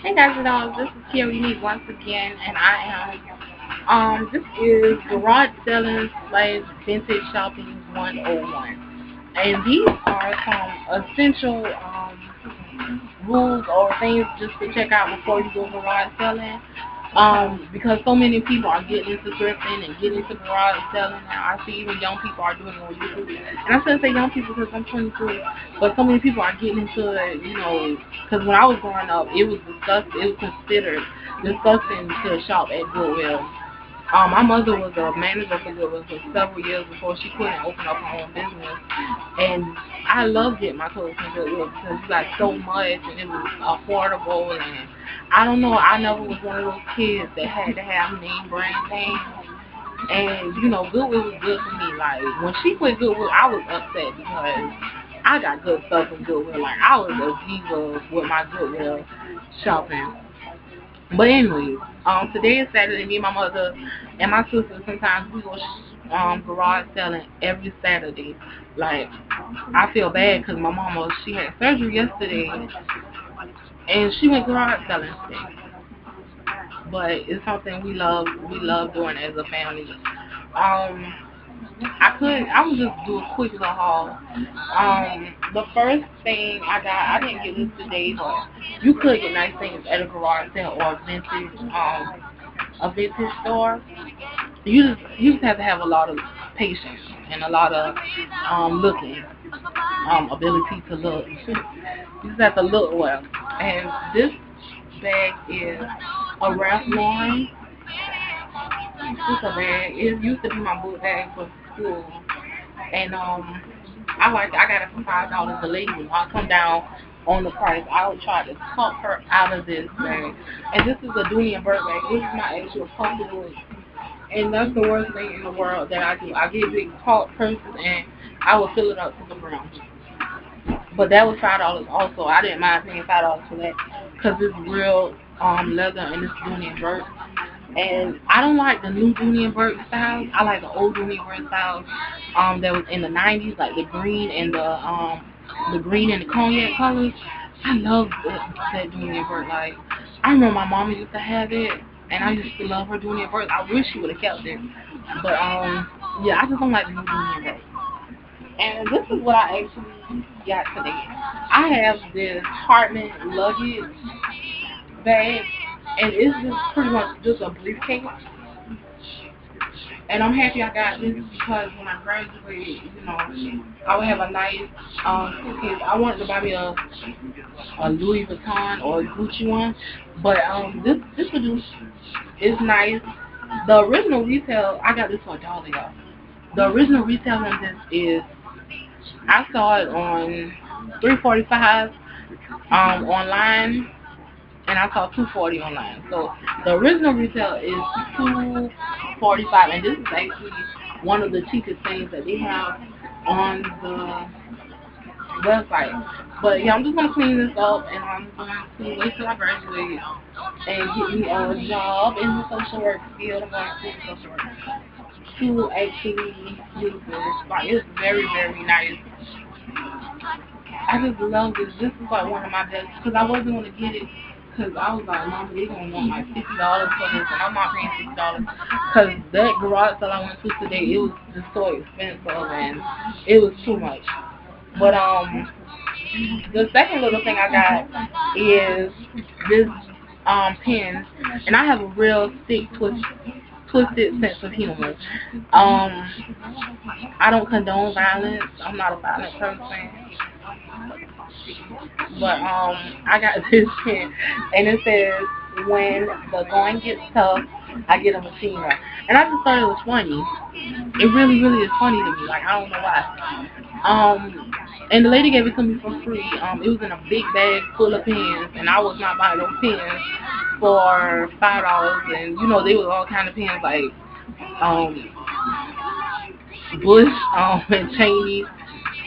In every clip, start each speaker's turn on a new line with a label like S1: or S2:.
S1: Hey guys and dolls, this is Here Unique once again, and I am, this is Garage Selling slash Vintage Shopping 101. And these are some essential rules or things just to check out before you go garage selling. Because so many people are getting into thrifting and getting into garage selling now. I see even young people are doing it on YouTube. And I shouldn't say young people because I'm 22, but so many people are getting into it, because when I was growing up, it was disgusting. It was considered disgusting to shop at Goodwill. My mother was a manager for Goodwill for several years before she couldn't open up her own business. And I loved getting my clothes from Goodwill because you got so much and it was affordable. And I don't know, I never was one of those kids that had to have name brand things. And, Goodwill was good for me. Like, when she quit Goodwill, I was upset because I got good stuff from Goodwill. Like, I was a diva with my Goodwill shopping. But anyways, today is Saturday. Me and my mother and my sister, sometimes we go garage selling every Saturday. Like, I feel bad because my mama, she had surgery yesterday, and she went garage selling today. But it's something we love. We love doing as a family. I would just do a quick little haul. The first thing I didn't get this today, but you could get nice things at a garage sale or a vintage store. You just have to have a lot of patience and a lot of looking, ability to look. You just have to look well. And this bag is a Ralph Lauren. It's a bag. It used to be my book bag for school, and I got it for $5. The lady will not come down on the price. I'll try to talk her out of this bag. And this is a Dooney and Burke bag. This is my actual pocketbook. And that's the worst thing in the world that I do. I get big talk purses and I will fill it up to the brim. But that was $5 also. I didn't mind paying $5 for that because it's real leather and it's Dooney and Burke. And I don't like the new Dooney and Burke styles. I like the old Dooney and Burke styles that was in the 90s, like the green and the green and the cognac colors. I love that Dooney and Burke. Like, I remember my mama used to have it, and I used to love her Dooney and Burke. I wish she would have kept it, but yeah, I just don't like the new Dooney and Burke. And this is what I actually got today. I have this Hartman luggage bag, and it's just pretty much just a briefcase. And I'm happy I got this because when I graduated, I would have a nice suitcase. I wanted to buy me a Louis Vuitton or a Gucci one, but this one is nice. The original retail, I got this for $1, y'all. The original retail on this is, I saw it on 345 online, and I saw 240 online. So the original retail is 245, and this is actually one of the cheapest things that they have on the website. But yeah, I'm just gonna clean this up, and I'm going to wait till I graduate and get me a job in the social work field. I'm going to social work to actually use this. Like, it's very, very nice. I just love this. This is like one of my best, because I wasn't going to get it because I was like, Mama, they're going to want like $50 for this, and I'm not paying $50 because that garage that I went to today, it was just so expensive and it was too much. But the second little thing I got is this pen, and I have a real sick twisted sense of humor. I don't condone violence. I'm not a violent person. But I got this pen, and it says, "When the going gets tough, I get a machine gun." And I just thought it was funny. It really, really is funny to me. Like, I don't know why. And the lady gave it to me for free. It was in a big bag full of pens, and I was not buying those pens for $5. And they were all kind of pens, like um, Bush and Cheney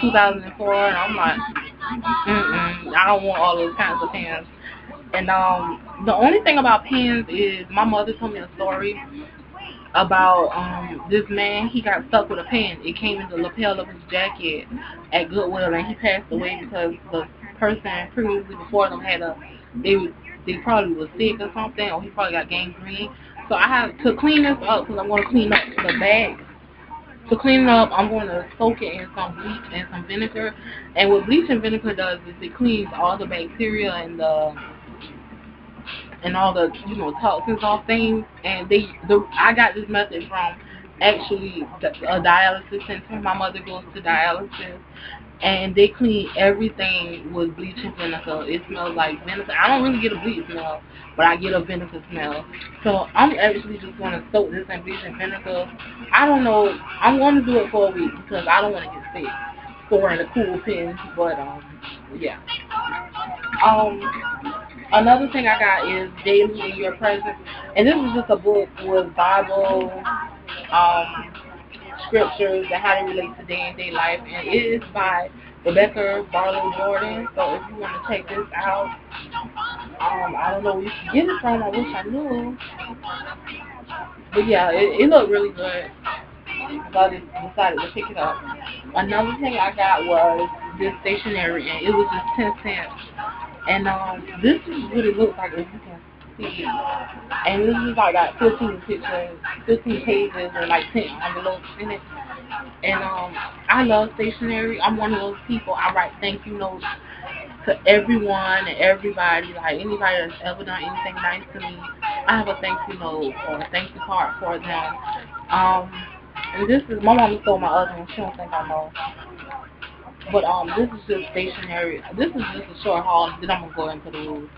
S1: 2004, and I'm like, I don't want all those kinds of pens. And the only thing about pens is my mother told me a story about this man. He got stuck with a pen. It came in the lapel of his jacket at Goodwill, and he passed away because the person previously before them they probably was sick or something, or he probably got gangrene. So I have to clean this up because I'm going to clean up the bag. To clean it up, I'm going to soak it in some bleach and some vinegar. And what bleach and vinegar does is it cleans all the bacteria and all the toxins off things. And I got this method from actually a dialysis center. My mother goes to dialysis, and they clean everything with bleach and vinegar. It smells like vinegar. I don't really get a bleach smell, but I get a vinegar smell. So I'm actually just going to soak this in bleach and vinegar. I don't know. I'm going to do it for a week because I don't want to get sick storing the cool pins. But yeah. Another thing I got is Daily in Your Presence, and this is just a book with Bible scriptures and how they relate to day-to-day life, and it is by Rebecca Barlow Jordan. So if you want to check this out, I don't know where you can get it from. I wish I knew, but yeah, it looked really good. So I just decided to pick it up. Another thing I got was this stationery, and it was just 10 cents. And this is what it looks like if you can see. And this is like got 15 pictures, 15 pages, and like 10 envelopes in it. And I love stationery. I'm one of those people. I write thank you notes to everyone and everybody. Like anybody that's ever done anything nice to me, I have a thank you note or a thank you card for them. And this is my mom stole my other one. She don't think I know. But this is just stationery. This is just a short haul. Then I'm gonna go into the rules.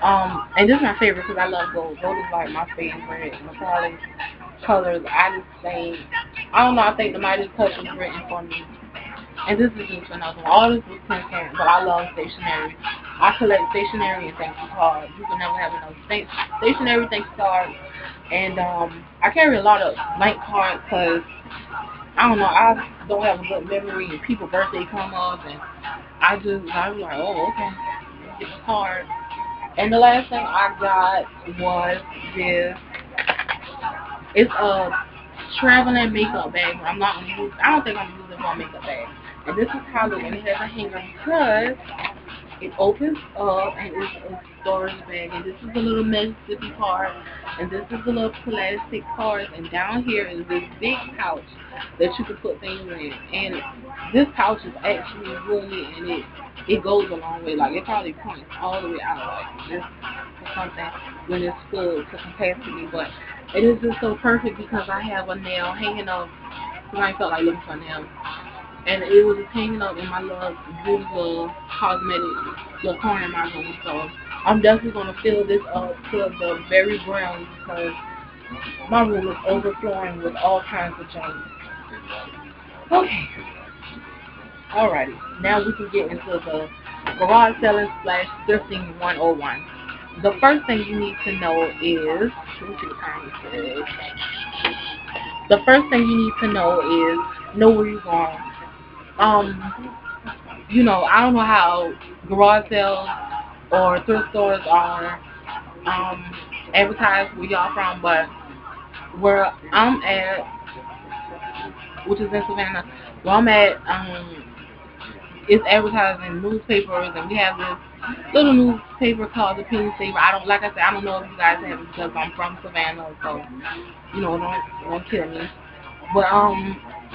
S1: And this is my favorite because I love gold. Gold is like my favorite metallic colors. I just think, I don't know. I think the Midas Touch was written for me. And this is just another one. All this was 10 cents, but I love stationery. I collect stationery and thank you cards. You can never have enough stationery thank you cards. And I carry a lot of blank cards because I don't know, I don't have a good memory, and people's birthday come up, and I was like, oh, okay, let's get the card. And the last thing I got was this. It's a traveling makeup bag. I don't think I'm using my makeup bag. And this is how it looks, and it has a hanger because it opens up and it's a storage bag. And this is a little Mississippi part, and this is a little plastic part, and down here is this big pouch that you can put things in. And this pouch is actually roomy, and it goes a long way. Like it probably points all the way out like this or something when it's full to capacity. But it is just so perfect because I have a nail hanging up because I felt like looking for a nail. And it was just hanging up in my little beautiful cosmetic little corner in my room. So I'm definitely going to fill this up to the very ground because my room is overflowing with all kinds of junk. Okay. Alrighty. Now we can get into the garage selling / thrifting 101. The first thing you need to know is, let me see what time it is. The first thing you need to know is know where you're going. I don't know how garage sales or thrift stores are advertised where y'all from, but where I'm at, which is in Savannah, where I'm at, it's advertised in newspapers, and we have this little newspaper called the Penny Saver. I don't know if you guys have it because I'm from Savannah, so don't kill me. But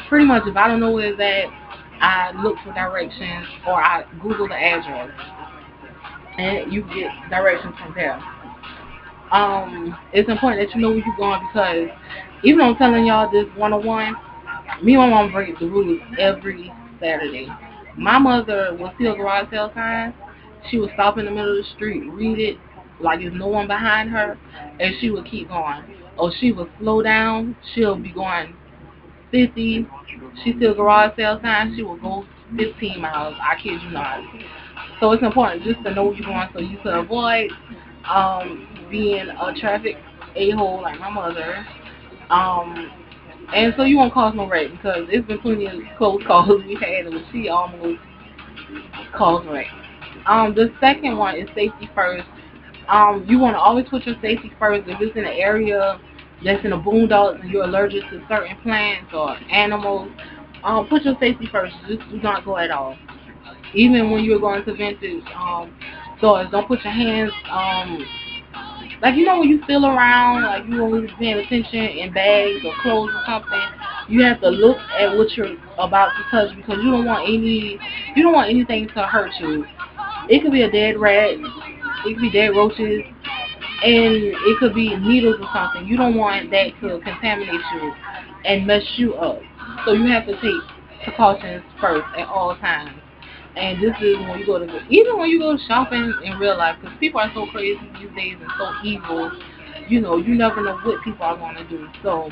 S1: pretty much if I don't know where it's at, I look for directions or I Google the address, and you get directions from there. It's important that you know where you're going because even though I'm telling y'all this 101, me and my mom break the rules every Saturday. My mother will see a garage sale sign. She would stop in the middle of the street, read it like there's no one behind her, and she would keep going. Or she would slow down. She'll be going 50. She see a garage sale sign. She will go 15 miles. I kid you not. So it's important just to know where you're going so you can avoid being a traffic a-hole like my mother. And so you won't cause no wreck because it's been plenty of close calls we had and she almost caused wreck. The second one is safety first. You want to always put your safety first. If it's in an area that's in the boondocks and you're allergic to certain plants or animals, put your safety first. Just do not go at all. Even when you're going to vintage stores. Don't put your hands, like, you know, when you feel around, like you always paying attention in bags or clothes or something, you have to look at what you're about to touch because you don't want anything to hurt you. It could be a dead rat, it could be dead roaches, and it could be needles or something. You don't want that to contaminate you and mess you up. So you have to take precautions first at all times. And this is when you go to, even when you go shopping in real life, because people are so crazy these days and so evil. You know, you never know what people are going to do. So,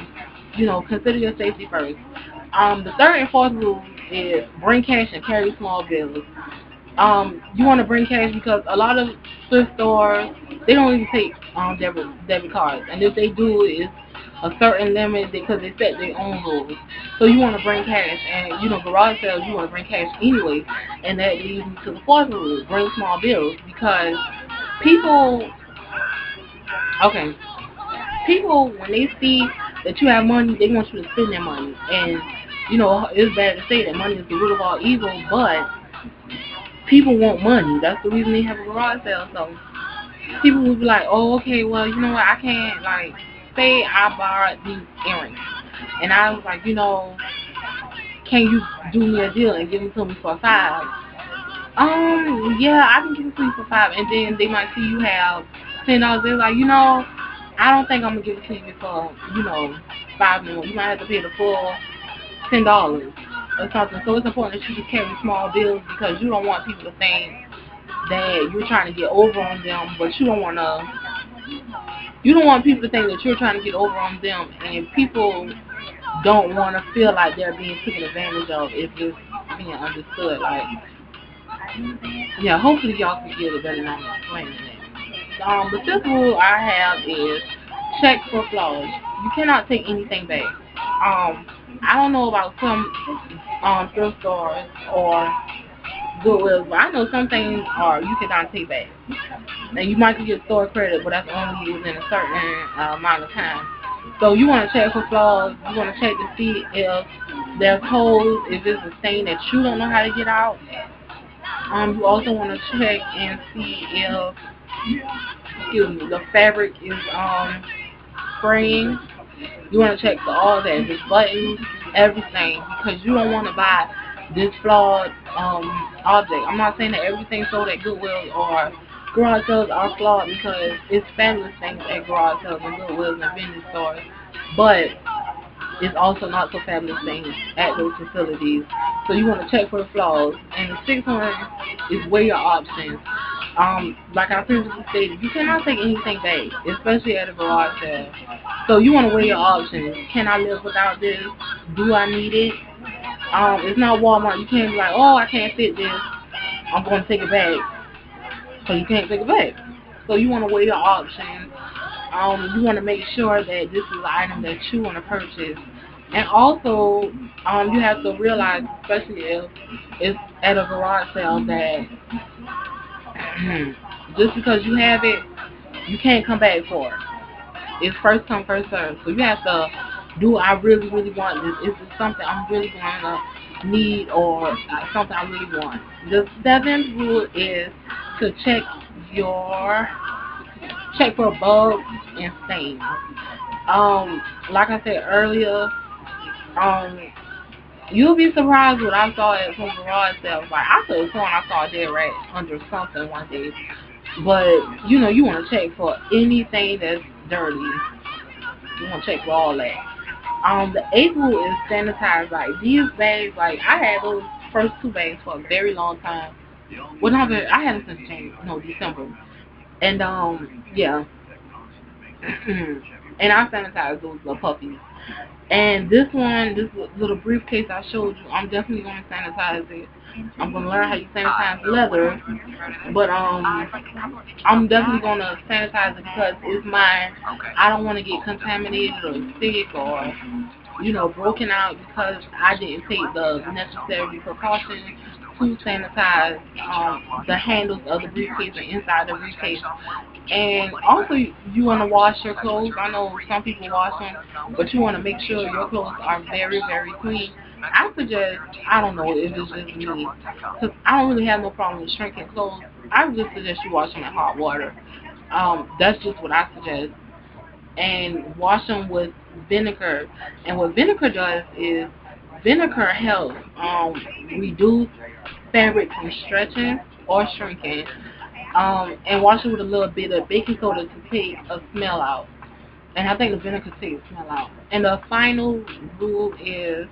S1: you know, consider your safety first. The third and fourth rule is bring cash and carry small bills. You want to bring cash because a lot of thrift stores, they don't even take debit cards, and if they do, it's a certain limit because they set their own rules. So you want to bring cash, and you know, garage sales, you want to bring cash anyway, and that leads me to the fourth rule: bring small bills, because people, okay, people when they see that you have money, they want you to spend their money, and you know, it's bad to say that money is the root of all evil, but people want money. That's the reason they have a garage sale. So people will be like, oh, okay, well, you know what, I can't, like, say I borrowed these earrings. And I was like, you know, can you do me a deal and give them to me for $5? Yeah, I can give it to you for $5. And then they might see you have $10. They're like, you know, I don't think I'm going to give it to you for, you know, $5 more. You might have to pay the full $10 or something. So it's important that you just carry small bills because you don't want people to think that you're trying to get over on them, but you don't want people to think that you're trying to get over on them, and people don't want to feel like they're being taken advantage of if it's being understood. Like, yeah, hopefully y'all can get it better than I'm explaining it. The fifth rule I have is check for flaws. You cannot take anything back. I don't know about some thrift stores or Goodwill, but I know some things are you cannot take back. And you might get store credit, but that's only within a certain amount of time. So you want to check for flaws. You want to check to see if there's holes, if it's a stain that you don't know how to get out. You also want to check and see if, the fabric is fraying. You want to check for all that, the buttons, everything, because you don't want to buy this flawed object. I'm not saying that everything sold at Goodwill or garage sales are flawed, because it's fabulous things at garage sales and Goodwills and vending stores, but it's also not so fabulous things at those facilities. So you want to check for the flaws. And the sixth one is weigh your options. Like I previously stated, you cannot take anything back, especially at a garage sale. So you want to weigh your options. Can I live without this? Do I need it? It's not Walmart. You can't be like, oh, I can't fit this, I'm going to take it back. So you can't take it back. So you want to weigh your options. You want to make sure that this is an item that you want to purchase. And also, you have to realize, especially if it's at a garage sale, that just because you have it, you can't come back for it. It's first come, first serve. So you have to do, I really, really want this. Is this something I'm really going to need, or something I really want? The seventh rule is to check for bugs and stains. Like I said earlier, you'll be surprised what I saw at some garage sales. Like, I could have sworn I saw a dead rat under something one day. But, you know, you want to check for anything that's dirty. You want to check for all that. The eighth rule is sanitize. Like, these bags, like, I had those first two bags for a very long time. Well, not very, I had them since December. And, yeah. And I sanitized those little puppies. And this little briefcase I showed you, I'm definitely going to sanitize it. I'm going to learn how you sanitize leather. But I'm definitely going to sanitize it because it's mine. I don't want to get contaminated or sick or, broken out because I didn't take the necessary precautions to sanitize the handles of the briefcase and inside the briefcase. And also, you want to wash your clothes. I know some people wash them, but you want to make sure your clothes are very, very clean I suggest, I don't know if it's just me, because I don't really have no problem with shrinking clothes. I would just suggest you wash them in hot water. That's just what I suggest. And wash them with vinegar. And what vinegar does is vinegar helps reduce fabric from stretching or shrinking. And wash it with a little bit of baking soda to take a smell out. And I think the vinegar takes the smell out. And the final rule is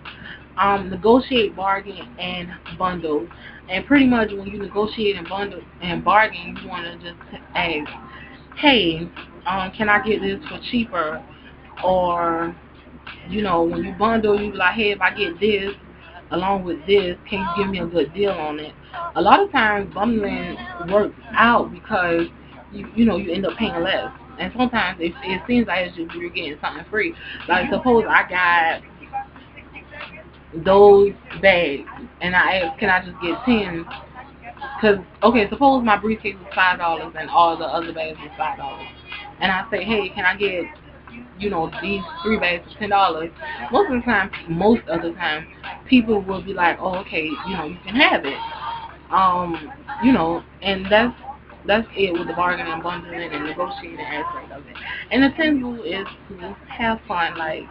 S1: negotiate, bargain, and bundle. And pretty much when you negotiate and bundle and bargain, you want to just ask, hey, can I get this for cheaper? Or, when you bundle, you be like, hey, if I get this along with this, can you give me a good deal on it? A lot of times bundling works out because you end up paying less. And sometimes it seems like it's just you're getting something free. Like suppose I got those bags and I asked, can I just get 10? Cause okay, suppose my briefcase was $5 and all the other bags was $5, and I say, hey, can I get these 3 bags for $10? Most of the time, people will be like, oh, okay, you can have it. And that's it with the bargaining, bundling, and negotiating aspect of it. And the 10th rule is to have fun. Like,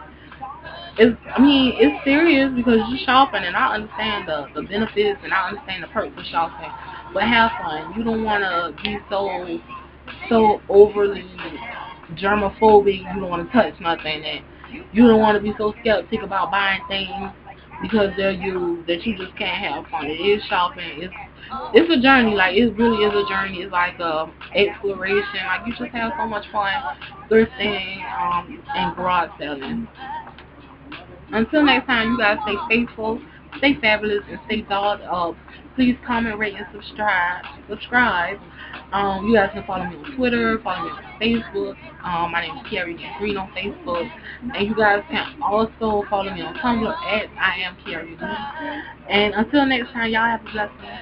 S1: it's serious because you're shopping, and I understand the benefits and I understand the perks of shopping. But have fun. You don't want to be so overly germophobic. You don't want to touch nothing, and you don't want to be so skeptic about buying things because they're used that you just can't have fun. It is shopping. It's a journey. Like, it really is a journey. It's like a exploration. Like, you just have so much fun thrifting and garage selling. Until next time, you guys stay faithful, stay fabulous, and stay dolled up. Please comment, rate, and subscribe. You guys can follow me on Twitter, follow me on Facebook. My name is Kiara Green on Facebook. And you guys can also follow me on Tumblr at I am Kiara Green. And until next time, y'all have a blessed day.